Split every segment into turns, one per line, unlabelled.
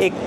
1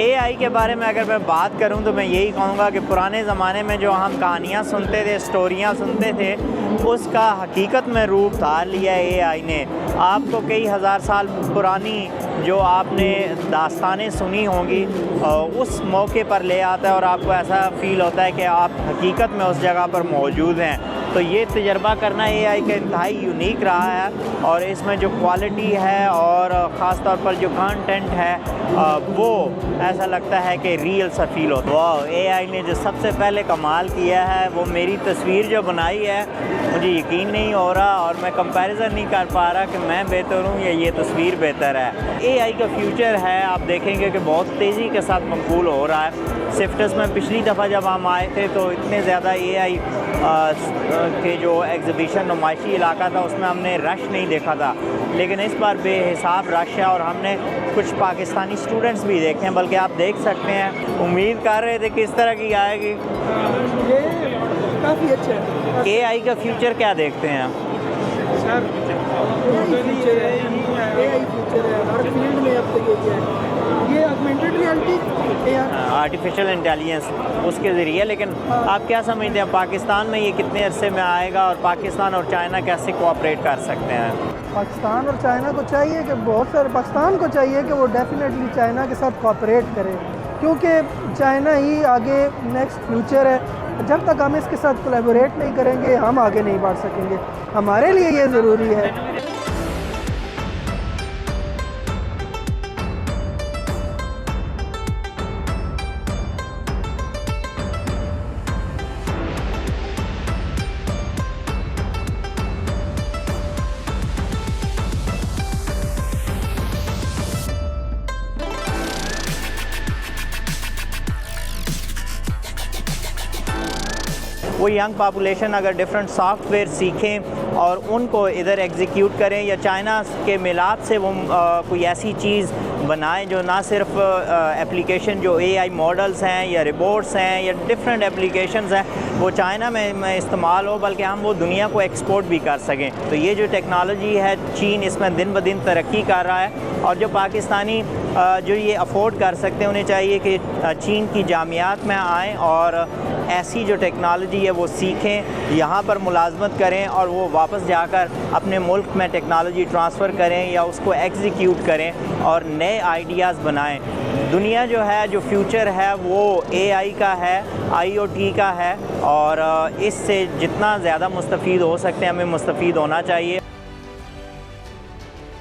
AI کے بارے میں اگر میں بات کروں تو میں یہی کہوں گا کہ پرانے زمانے میں جو ہم کہانیاں سنتے تھے، اسٹوریاں سنتے تھے، اس کا حقیقت میں روپ دھار لیا AI نے۔ آپ کو کئی ہزار سال پرانی جو آپ نے داستانیں سنی ہوں گی اس موقع پر لے آتا ہے اور آپ کو ایسا فیل ہوتا ہے کہ آپ حقیقت میں اس جگہ پر موجود ہیں۔ تو یہ تجربہ کرنا AI کا انتہائی یونیک رہا ہے، اور اس میں جو کوالٹی ہے اور خاص طور پر جو کانٹینٹ ہے وہ ایسا لگتا ہے کہ ریئل سا فیل ہوتا ہے۔ واو، AI نے جو سب سے پہلے کمال کیا ہے وہ میری تصویر جو بنائی ہے، مجھے یقین نہیں ہو رہا اور میں کمپیریزن نہیں کر پا رہا کہ میں بہتر ہوں یا یہ تصویر بہتر ہے۔ AI کا فیوچر ہے، آپ دیکھیں گے کہ بہت تیزی کے ساتھ منقول ہو رہا ہے۔ سفٹس میں پچھلی دفعہ جب ہم آئے تھے تو اتنے زیادہ AI کے جو ایگزیبیشن نمائشی علاقہ تھا اس میں ہم نے رش نہیں دیکھا تھا، لیکن اس بار بے حساب رش ہے اور ہم نے کچھ پاکستانی اسٹوڈنٹس بھی دیکھے ہیں، بلکہ آپ دیکھ سکتے ہیں۔ امید کر رہے تھے کس طرح کی آئے گی؟
یہ کافی اچھا ہے۔
AI کا فیوچر کیا دیکھتے ہیں؟
سر فیوچر ہے، AI فیوچر ہے ہر فیلڈ میں اب تک یہ ہے۔ یہ آگمنٹڈ ریئلٹی
آرٹیفیشیل انٹیلیجنس اس کے ذریعے، لیکن آپ کیا سمجھتے ہیں پاکستان میں یہ کتنے عرصے میں آئے گا اور پاکستان اور چائنا کیسے کوآپریٹ کر سکتے ہیں؟
پاکستان اور چائنا کو چاہیے کہ پاکستان کو چاہیے کہ وہ ڈیفینیٹلی چائنا کے ساتھ کوآپریٹ کرے، کیونکہ چائنا ہی آگے نیکسٹ فیوچر ہے۔ جب تک ہم اس کے ساتھ کولیبوریٹ نہیں کریں گے ہم آگے نہیں بڑھ سکیں گے، ہمارے لیے یہ ضروری ہے۔
وہ ینگ پاپولیشن اگر ڈفرینٹ سافٹ ویئر سیکھیں اور ان کو ادھر ایگزیکیوٹ کریں، یا چائنا کے میلاد سے وہ کوئی ایسی چیز بنائیں جو نہ صرف اپلیکیشن جو AI ماڈلز ہیں یا روبوٹس ہیں یا ڈفرینٹ اپلیکیشنز ہیں وہ چائنا میں استعمال ہو، بلکہ ہم وہ دنیا کو ایکسپورٹ بھی کر سکیں۔ تو یہ جو ٹیکنالوجی ہے چین اس میں دن بدن ترقی کر رہا ہے، اور جو پاکستانی جو یہ افورڈ کر سکتے ہیں انہیں چاہیے کہ چین کی جامعات میں آئیں اور ایسی جو ٹیکنالوجی ہے وہ سیکھیں، یہاں پر ملازمت کریں اور وہ واپس جا کر اپنے ملک میں ٹیکنالوجی ٹرانسفر کریں یا اس کو ایگزیکیوٹ کریں اور نئے آئیڈیاز بنائیں۔ دنیا جو ہے جو فیوچر ہے وہ AI کا ہے، IoT کا ہے، اور اس سے جتنا زیادہ مستفید ہو سکتے ہیں ہمیں مستفید ہونا چاہیے۔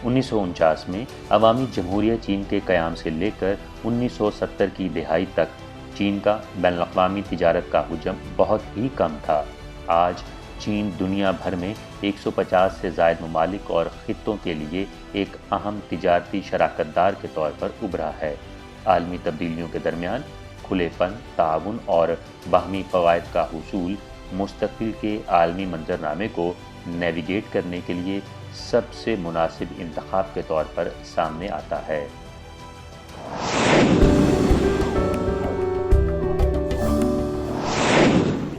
1949 میں عوامی جمہوریہ چین کے قیام سے لے کر 1970 کی دہائی تک چین کا بین الاقوامی تجارت کا حجم بہت ہی کم تھا۔ آج چین دنیا بھر میں 150 سے زائد ممالک اور خطوں کے لیے ایک اہم تجارتی شراکت دار کے طور پر ابھرا ہے۔ عالمی تبدیلیوں کے درمیان کھلے پن، تعاون اور باہمی فوائد کا حصول مستقبل کے عالمی منظرنامے کو نیویگیٹ کرنے کے لیے سب سے مناسب انتخاب کے طور پر سامنے آتا ہے۔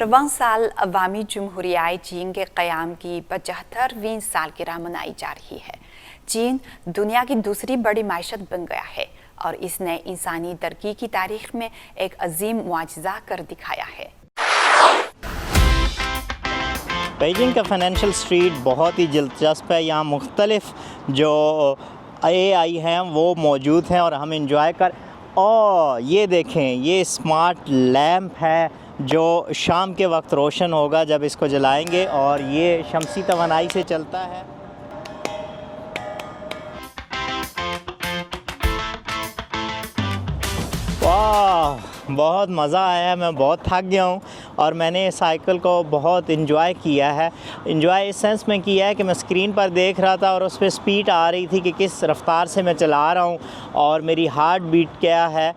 رواں سال عوامی جمہوریہ چین کے قیام کی 75ویں سالگرہ منائی جا رہی ہے۔ چین دنیا کی دوسری بڑی معیشت بن گیا ہے اور اس نے انسانی ترقی کی تاریخ میں ایک عظیم معجزہ کر دکھایا ہے۔
بیجنگ کا فائنینشیل اسٹریٹ بہت ہی دلچسپ ہے، یہاں مختلف جو AI ہیں وہ موجود ہیں اور ہم انجوائے یہ دیکھیں، یہ اسمارٹ لیمپ ہے جو شام کے وقت روشن ہوگا جب اس کو جلائیں گے، اور یہ شمسی توانائی سے چلتا ہے۔ واہ، بہت مزہ آیا ہے، میں بہت تھک گیا ہوں اور میں نے سائیکل کو بہت انجوائے کیا ہے۔ انجوائے اس سینس میں کیا ہے کہ میں اسکرین پر دیکھ رہا تھا اور اس پہ سپیڈ آ رہی تھی کہ کس رفتار سے میں چلا رہا ہوں اور میری ہارٹ بیٹ کیا ہے۔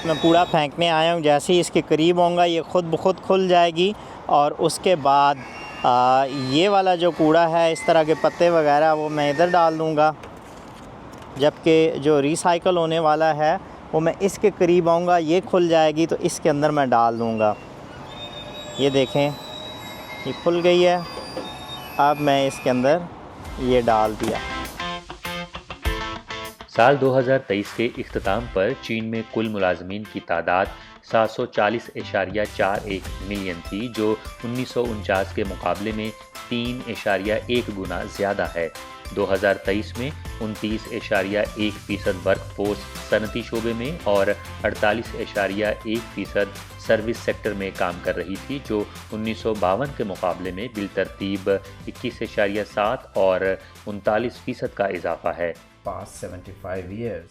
میں کوڑا پھینکنے آیا ہوں، جیسے ہی اس کے قریب ہوں گا یہ خود بخود کھل جائے گی، اور اس کے بعد یہ والا جو کوڑا ہے اس طرح کے پتے وغیرہ وہ میں ادھر ڈال دوں گا، جبکہ جو ریسائیکل ہونے والا ہے وہ میں اس کے قریب آؤں گا، یہ کھل جائے گی تو اس کے اندر میں ڈال دوں گا۔ یہ دیکھیں یہ کھل گئی ہے. اب میں اس کے اندر یہ ڈال دیا.
سال 2023 کے اختتام پر چین میں کل ملازمین کی تعداد 740.41 ملین تھی، جو 1949 کے مقابلے میں 3.1 گنا زیادہ ہے. 2023 میں 29.1% ورک فورس صنعتی شعبے میں اور 48.1% سروس سیکٹر میں کام کر رہی تھی، جو 1952 کے مقابلے میں بالترتیب 21.7 اور 39% کا اضافہ ہے.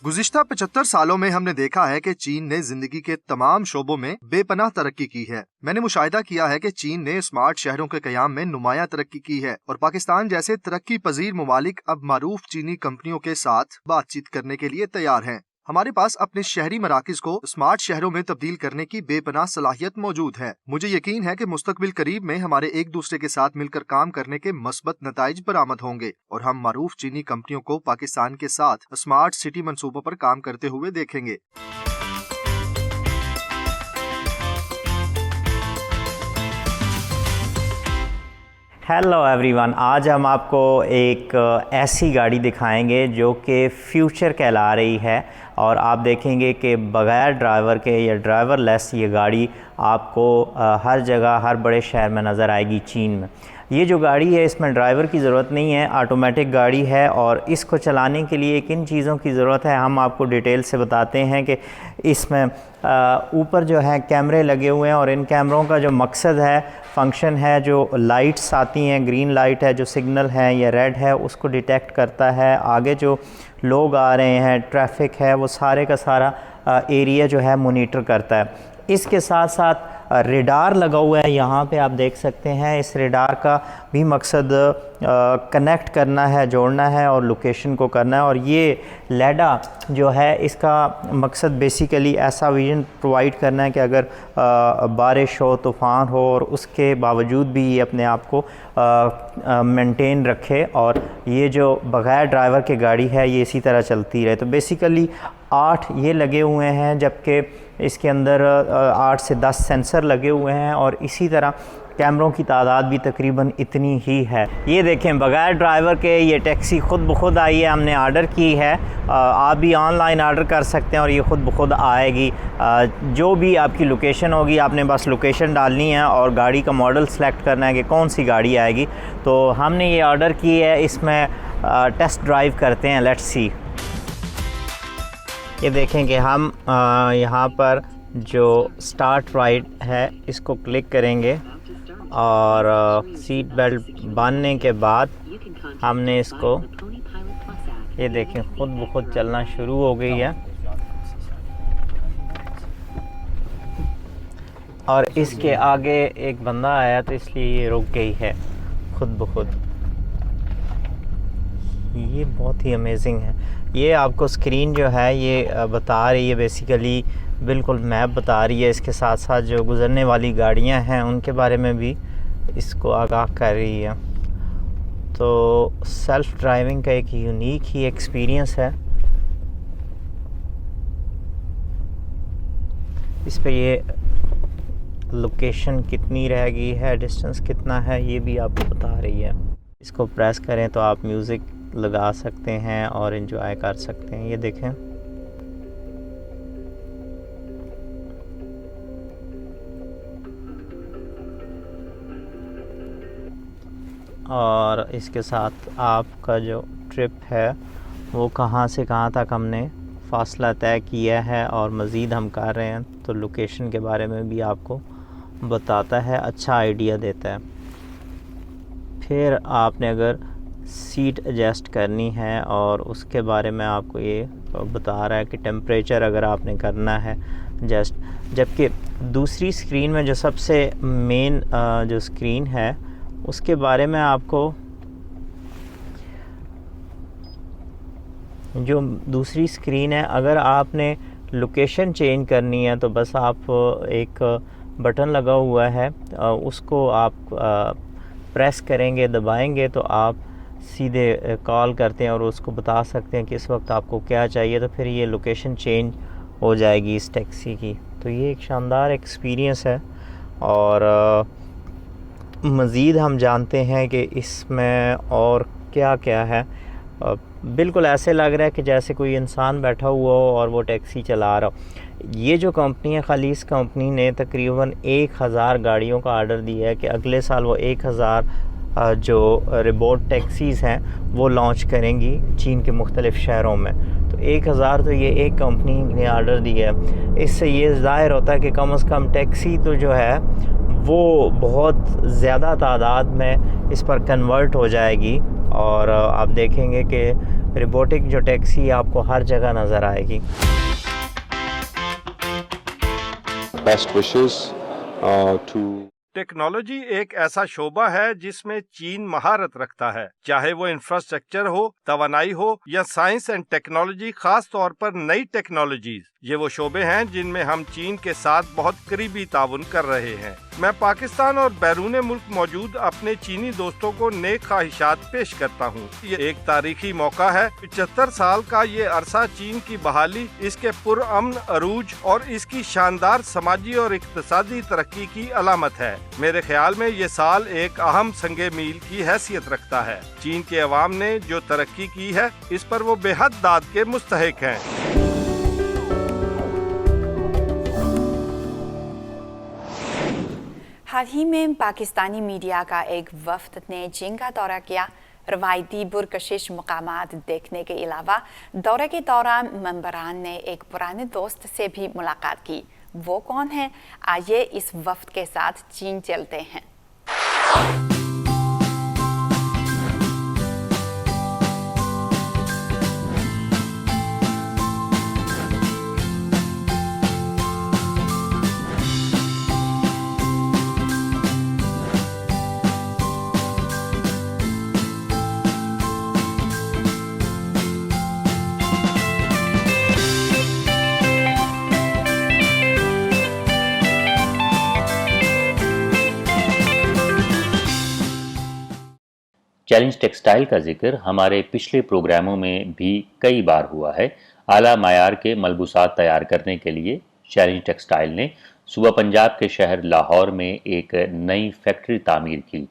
گزشتہ 75 سالوں میں ہم نے دیکھا ہے کہ چین نے زندگی کے تمام شعبوں میں بے پناہ ترقی کی ہے. میں نے مشاہدہ کیا ہے کہ چین نے اسمارٹ شہروں کے قیام میں نمایاں ترقی کی ہے اور پاکستان جیسے ترقی پذیر ممالک اب معروف چینی کمپنیوں کے ساتھ بات چیت کرنے کے لیے تیار ہیں. ہمارے پاس اپنے شہری مراکز کو اسمارٹ شہروں میں تبدیل کرنے کی بے پناہ صلاحیت موجود ہے. مجھے یقین ہے کہ مستقبل قریب میں ہمارے ایک دوسرے کے ساتھ مل کر کام کرنے کے مثبت نتائج برآمد ہوں گے اور ہم معروف چینی کمپنیوں کو پاکستان کے ساتھ اسمارٹ سٹی منصوبوں پر کام کرتے ہوئے دیکھیں گے.
Hello every one. آج ہم آپ کو ایک ایسی گاڑی دکھائیں گے جو کہ فیوچر کہلا رہی ہے اور آپ دیکھیں گے کہ بغیر ڈرائیور کے یا ڈرائیور لیس یہ گاڑی آپ کو ہر جگہ ہر بڑے شہر میں نظر آئے گی چین میں. یہ جو گاڑی ہے اس میں ڈرائیور کی ضرورت نہیں ہے، آٹومیٹک گاڑی ہے اور اس کو چلانے کے لیے کن چیزوں کی ضرورت ہے ہم آپ کو ڈیٹیل سے بتاتے ہیں. کہ اس میں اوپر جو ہے کیمرے لگے ہوئے ہیں اور ان کیمروں کا جو مقصد ہے، فنکشن ہے، جو لائٹس آتی ہیں، گرین لائٹ ہے جو سگنل ہے یا ریڈ ہے اس کو ڈیٹیکٹ کرتا ہے. آگے جو لوگ آ رہے ہیں، ٹریفک ہے، وہ سارے کا سارا ایریا جو ہے مونیٹر کرتا ہے. اس کے ساتھ ساتھ ریڈار لگا ہوا ہے، یہاں پہ آپ دیکھ سکتے ہیں. اس ریڈار کا بھی مقصد کنیکٹ کرنا ہے، جوڑنا ہے اور لوکیشن کو کرنا ہے. اور یہ لیڈا جو ہے اس کا مقصد بیسیکلی ایسا ویژن پرووائڈ کرنا ہے کہ اگر بارش ہو، طوفان ہو اور اس کے باوجود بھی یہ اپنے آپ کو مینٹین رکھے اور یہ جو بغیر ڈرائیور کی گاڑی ہے یہ اسی طرح چلتی رہے. تو بیسیکلی 8 یہ لگے ہوئے ہیں، جبکہ اس کے اندر 8 سے 10 سینسر لگے ہوئے ہیں اور اسی طرح کیمروں کی تعداد بھی تقریباً اتنی ہی ہے. یہ دیکھیں بغیر ڈرائیور کے یہ ٹیکسی خود بخود آئی ہے، ہم نے آرڈر کی ہے. آپ بھی آن لائن آرڈر کر سکتے ہیں اور یہ خود بخود آئے گی. جو بھی آپ کی لوکیشن ہوگی آپ نے بس لوکیشن ڈالنی ہے اور گاڑی کا ماڈل سلیکٹ کرنا ہے کہ کون سی گاڑی آئے گی. تو ہم نے یہ آرڈر کی ہے، اس میں ٹیسٹ ڈرائیو کرتے ہیں. Let's see. یہ دیکھیں کہ ہم یہاں پر جو سٹارٹ رائڈ ہے اس کو کلک کریں گے اور سیٹ بیلٹ باندھنے کے بعد ہم نے اس کو، یہ دیکھیں خود بخود چلنا شروع ہو گئی ہے اور اس کے آگے ایک بندہ آیا تو اس لیے یہ رک گئی ہے خود بخود. یہ بہت ہی امیزنگ ہے. یہ آپ کو اسکرین جو ہے یہ بتا رہی ہے، بیسیکلی بالکل میپ بتا رہی ہے. اس کے ساتھ ساتھ جو گزرنے والی گاڑیاں ہیں ان کے بارے میں بھی اس کو آگاہ کر رہی ہے. تو سیلف ڈرائیونگ کا ایک یونیک ہی ایکسپیرینس ہے. اس پہ یہ لوکیشن کتنی رہ گئی ہے، ڈسٹنس کتنا ہے یہ بھی آپ کو بتا رہی ہے. اس کو پریس کریں تو آپ میوزک لگا سکتے ہیں اور انجوائے کر سکتے ہیں. یہ دیکھیں اور اس کے ساتھ آپ کا جو ٹرپ ہے وہ کہاں سے کہاں تک ہم نے فاصلہ طے کیا ہے اور مزید ہم کر رہے ہیں تو لوکیشن کے بارے میں بھی آپ کو بتاتا ہے، اچھا آئیڈیا دیتا ہے. پھر آپ نے اگر سیٹ ایڈجسٹ کرنی ہے اور اس کے بارے میں آپ کو یہ بتا رہا ہے کہ ٹیمپریچر اگر آپ نے کرنا ہے ایڈجسٹ. جبکہ دوسری اسکرین میں جو سب سے مین جو اسکرین ہے اس کے بارے میں آپ کو، جو دوسری اسکرین ہے اگر آپ نے لوکیشن چینج کرنی ہے تو بس آپ ایک بٹن لگا ہوا ہے اس کو آپ پریس کریں گے، دبائیں گے تو آپ سیدھے کال کرتے ہیں اور اس کو بتا سکتے ہیں کہ اس وقت آپ کو کیا چاہیے تو پھر یہ لوکیشن چینج ہو جائے گی اس ٹیکسی کی. تو یہ ایک شاندار ایکسپیرینس ہے اور مزید ہم جانتے ہیں کہ اس میں اور کیا کیا ہے. بالکل ایسے لگ رہا ہے کہ جیسے کوئی انسان بیٹھا ہوا ہو اور وہ ٹیکسی چلا رہا ہو. یہ جو کمپنی ہے خلیص کمپنی نے تقریباً 1000 گاڑیوں کا آرڈر دیا ہے کہ اگلے سال وہ 1000 جو روبوٹ ٹیکسیز ہیں وہ لانچ کریں گی چین کے مختلف شہروں میں. تو 1000 تو یہ ایک کمپنی نے آرڈر دیا ہے. اس سے یہ ظاہر ہوتا ہے کہ کم از کم ٹیکسی تو جو ہے وہ بہت زیادہ تعداد میں اس پر کنورٹ ہو جائے گی اور آپ دیکھیں گے کہ روبوٹک جو ٹیکسی آپ کو ہر جگہ نظر آئے گی.
Best wishes to
ٹیکنالوجی ایک ایسا شعبہ ہے جس میں چین مہارت رکھتا ہے، چاہے وہ انفراسٹرکچر ہو، توانائی ہو یا سائنس اینڈ ٹیکنالوجی، خاص طور پر نئی ٹیکنالوجیز. یہ وہ شعبے ہیں جن میں ہم چین کے ساتھ بہت قریبی تعاون کر رہے ہیں. میں پاکستان اور بیرون ملک موجود اپنے چینی دوستوں کو نیک خواہشات پیش کرتا ہوں. یہ ایک تاریخی موقع ہے. 75 سال کا یہ عرصہ چین کی بحالی، اس کے پرامن عروج اور اس کی شاندار سماجی اور اقتصادی ترقی کی علامت ہے. میرے خیال میں یہ سال ایک اہم سنگ میل کی حیثیت رکھتا ہے. چین کے عوام نے جو ترقی کی ہے اس پر وہ بے حد داد کے مستحق ہیں.
حال ہی میں پاکستانی میڈیا کا ایک وفد نے چین کا دورہ کیا. روایتی پرکشش مقامات دیکھنے کے علاوہ دورے کے دوران ممبران نے ایک پرانے دوست سے بھی ملاقات کی. وہ کون ہیں؟ آئیے اس وفد کے ساتھ چین چلتے ہیں.
چیلنج ٹیکسٹائل کا ذکر ہمارے پچھلے پروگراموں میں بھی کئی بار ہوا ہے. اعلیٰ معیار کے ملبوسات تیار کرنے کے لیے چیلنج ٹیکسٹائل نے صوبہ پنجاب کے شہر لاہور میں ایک نئی فیکٹری تعمیر کی.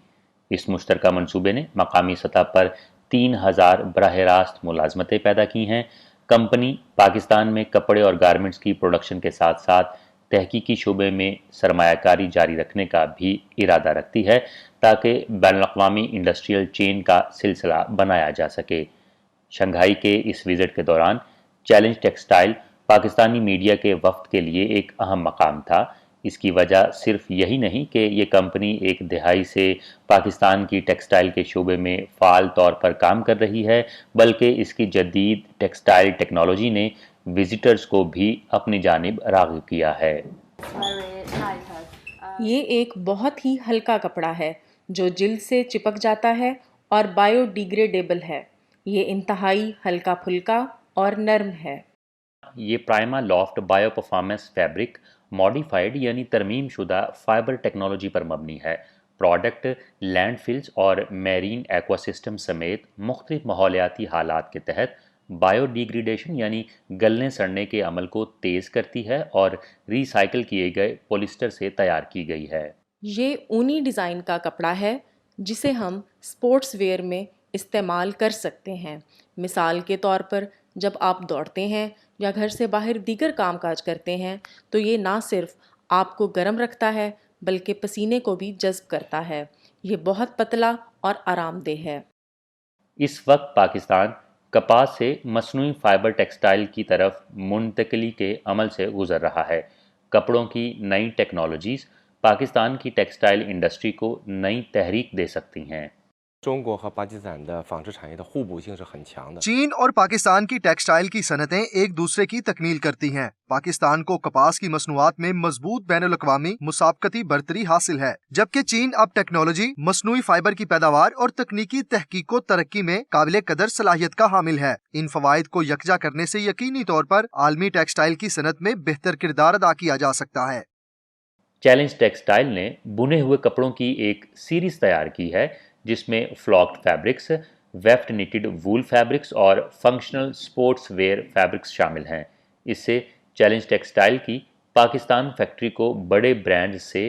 اس مشترکہ منصوبے نے مقامی سطح پر 3000 براہ راست ملازمتیں پیدا کی ہیں. کمپنی پاکستان میں کپڑے اور گارمنٹس کی پروڈکشن کے ساتھ ساتھ تحقیقی شعبے میں سرمایہ کاری جاری رکھنے کا بھی ارادہ رکھتی ہے تاکہ بین الاقوامی انڈسٹریل چین کا سلسلہ بنایا جا سکے. شنگھائی کے اس وزٹ کے دوران چیلنج ٹیکسٹائل پاکستانی میڈیا کے وفد کے لیے ایک اہم مقام تھا. اس کی وجہ صرف یہی نہیں کہ یہ کمپنی ایک دہائی سے پاکستان کی ٹیکسٹائل کے شعبے میں فعال طور پر کام کر رہی ہے، بلکہ اس کی جدید ٹیکسٹائل ٹیکنالوجی نے وزٹرز کو بھی اپنی جانب راغب کیا ہے.
یہ ایک بہت ہی ہلکا کپڑا ہے جو جلد سے چپک جاتا ہے اور بایو ڈیگریڈیبل ہے. یہ انتہائی ہلکا پھلکا اور نرم ہے.
یہ PrimaLoft bio performance fabric modified یعنی ترمیم شدہ فائبر ٹیکنالوجی پر مبنی ہے. پروڈکٹ لینڈ فلز اور میرین ایکوا سسٹم سمیت مختلف ماحولیاتی حالات کے تحت بایو ڈیگریڈیشن یعنی گلنے سڑنے کے عمل کو تیز کرتی ہے اور ری سائیکل کیے گئے پولیسٹر سے تیار کی گئی ہے.
یہ اونی ڈیزائن کا کپڑا ہے جسے ہم سپورٹس ویئر میں استعمال کر سکتے ہیں. مثال کے طور پر جب آپ دوڑتے ہیں یا گھر سے باہر دیگر کام کاج کرتے ہیں تو یہ نہ صرف آپ کو گرم رکھتا ہے بلکہ پسینے کو بھی جذب کرتا ہے. یہ بہت پتلا اور آرام دہ ہے.
اس وقت پاکستان کپاس سے مصنوعی فائبر ٹیکسٹائل کی طرف منتقلی کے عمل سے گزر رہا ہے. کپڑوں کی نئی ٹیکنالوجیز پاکستان کی ٹیکسٹائل انڈسٹری کو نئی تحریک دے سکتی ہیں.
چین اور پاکستان کی ٹیکسٹائل کی صنعتیں ایک دوسرے کی تکمیل کرتی ہیں. پاکستان کو کپاس کی مصنوعات میں مضبوط بین الاقوامی مسابقتی برتری حاصل ہے، جبکہ چین اب ٹیکنالوجی، مصنوعی فائبر کی پیداوار اور تکنیکی تحقیق و ترقی میں قابل قدر صلاحیت کا حامل ہے. ان فوائد کو یکجا کرنے سے یقینی طور پر عالمی ٹیکسٹائل کی صنعت میں بہتر کردار ادا کیا جا سکتا ہے.
چیلنج ٹیکسٹائل نے بنے ہوئے کپڑوں کی ایک سیریز تیار کی ہے جس میں فلاکڈ فیبرکس، ویفٹ نیٹڈ وول فیبرکس اور فنکشنل سپورٹس ویئر فیبرکس شامل ہیں. اس سے چیلنج ٹیکسٹائل کی پاکستان فیکٹری کو بڑے برانڈز سے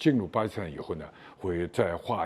进入巴基斯坦以后呢，会在化